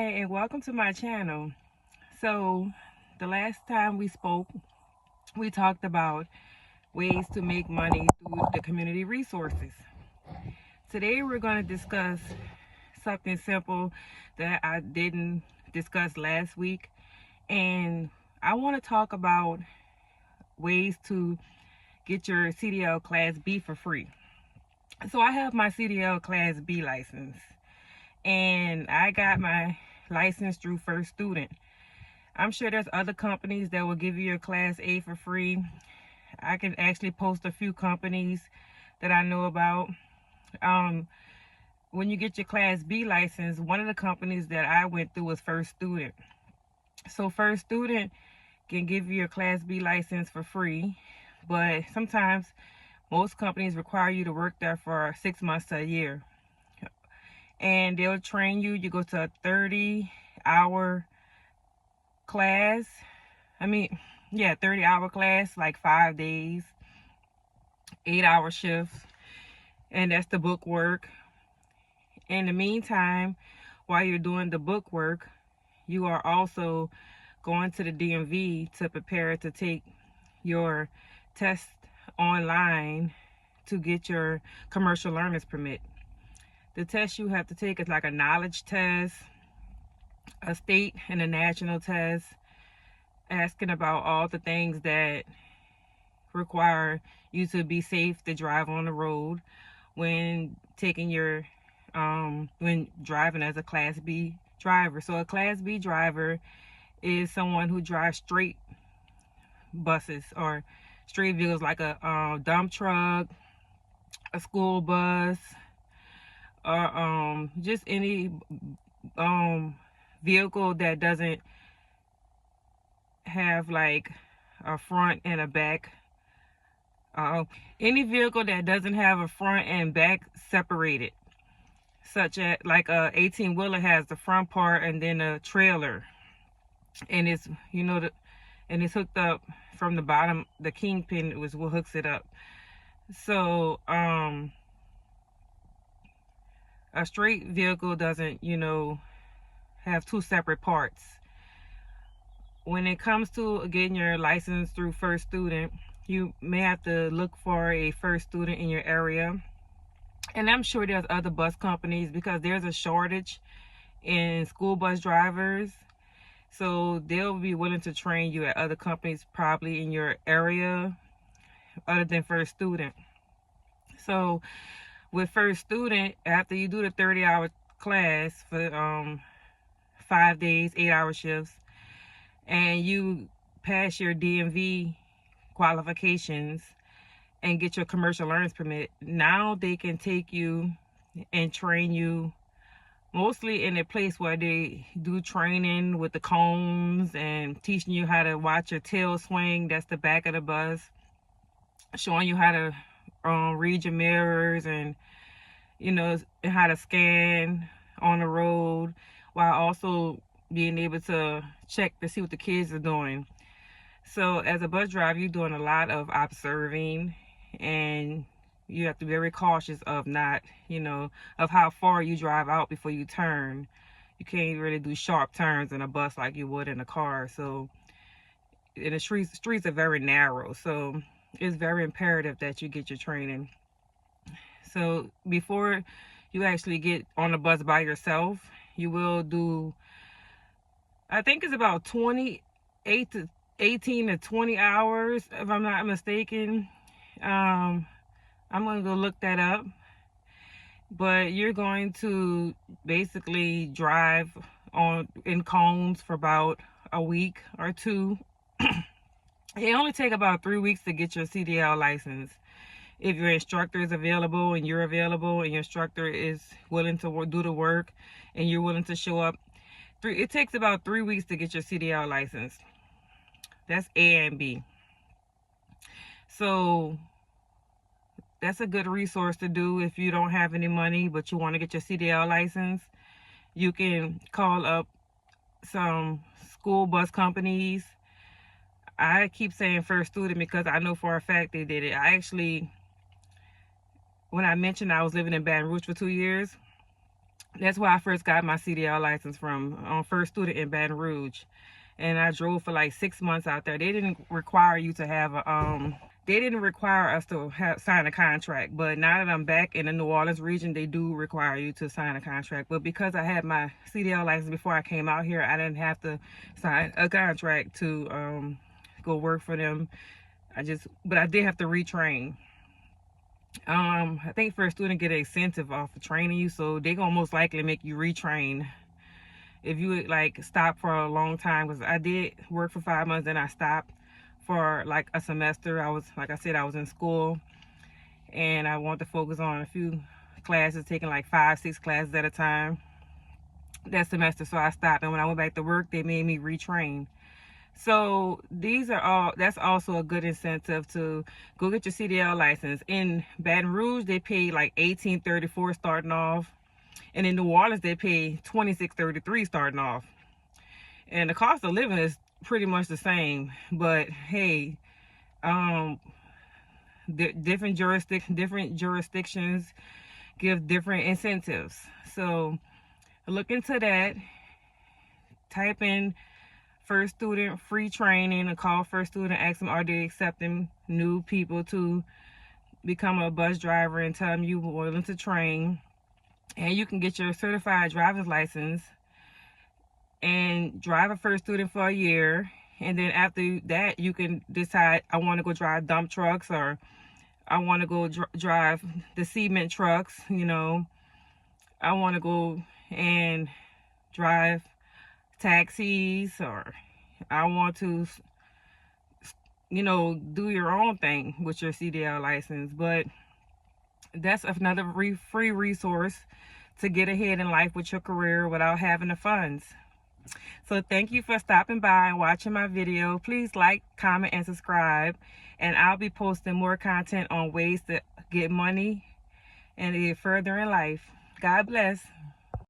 Hey, and welcome to my channel. So, the last time we spoke, we talked about ways to make money through the community resources. Today, we're going to discuss something simple that I didn't discuss last week, and I want to talk about ways to get your CDL Class B for free. So, I have my CDL Class B license, and I got my license through First Student. I'm sure there's other companies that will give you your Class A for free. I can actually post a few companies that I know about. When you get your Class B license, one of the companies that I went through was First Student. So First Student can give you your Class B license for free, but sometimes most companies require you to work there for 6 months to a year. And they'll train you. You go to a 30-hour class. 30-hour class, like 5 days, 8-hour shifts, and that's the book work. In the meantime, while you're doing the book work, you are also going to the DMV to prepare to take your test online to get your commercial learner's permit. The test you have to take is like a knowledge test, a state and a national test, asking about all the things that require you to be safe to drive on the road when taking your when driving as a Class B driver. So a Class B driver is someone who drives straight buses or straight vehicles, like a dump truck, a school bus, or just any vehicle that doesn't have like a front and a back. Any vehicle that doesn't have a front and back separated, such as like a 18-wheeler has the front part and then a trailer, and it's and it's hooked up from the bottom. The kingpin was what hooks it up. So a straight vehicle doesn't have two separate parts. When it comes to getting your license through First Student, you may have to look for a First Student in your area. And I'm sure there's other bus companies, because there's a shortage in school bus drivers. So they'll be willing to train you at other companies probably in your area other than First Student. So with First Student, after you do the 30-hour class for 5 days, 8-hour shifts, and you pass your DMV qualifications and get your commercial learner's permit, now they can take you and train you mostly in a place where they do training with the cones and teaching you how to watch your tail swing. That's the back of the bus, showing you how to read your mirrors and how to scan on the road, while also being able to check to see what the kids are doing. So as a bus driver, you're doing a lot of observing, and you have to be very cautious of not, of how far you drive out before you turn. You can't really do sharp turns in a bus like you would in a car. So, and the streets are very narrow. So it's very imperative that you get your training. So before you actually get on the bus by yourself, you will do, I think it's about 18 to 20 hours, if I'm not mistaken. I'm going to go look that up. But you're going to basically drive in cones for about a week or two. It only takes about 3 weeks to get your CDL license. If your instructor is available and you're available and your instructor is willing to do the work and you're willing to show up, it takes about 3 weeks to get your CDL license. That's A and B. So that's a good resource to do if you don't have any money but you want to get your CDL license. You can call up some school bus companies. I keep saying First Student because I know for a fact they did it. I actually, when I mentioned I was living in Baton Rouge for 2 years, That's where I first got my CDL license from, on First Student in Baton Rouge. And I drove for like 6 months out there. They didn't require you to have a they didn't require us to sign a contract, but now that I'm back in the New Orleans region, they do require you to sign a contract. But because I had my CDL license before I came out here, I didn't have to sign a contract to go work for them. But I did have to retrain. I think First Student get an incentive off of training you, so they gonna most likely make you retrain if you like stop for a long time. Because I did work for 5 months, then I stopped for like a semester. Like I said, I was in school and I wanted to focus on a few classes, taking like 5-6 classes at a time that semester, so I stopped. And when I went back to work, they made me retrain. So that's also a good incentive to go get your CDL license. In Baton Rouge, they pay like $18.34 starting off, and in New Orleans they pay $26.33 starting off. And the cost of living is pretty much the same, but hey, different jurisdictions give different incentives. So look into that. Type in First Student free training and call First Student, ask them are they accepting new people to become a bus driver, and tell them you're willing to train. And you can get your certified driver's license and drive a First Student for a year. And then after that, you can decide, I want to go drive dump trucks, or I want to go drive the cement trucks, I want to go and drive taxis, or I want to, do your own thing with your CDL license. But that's another free resource to get ahead in life with your career without having the funds. So thank you for stopping by and watching my video. Please like, comment, and subscribe. And I'll be posting more content on ways to get money and get further in life. God bless.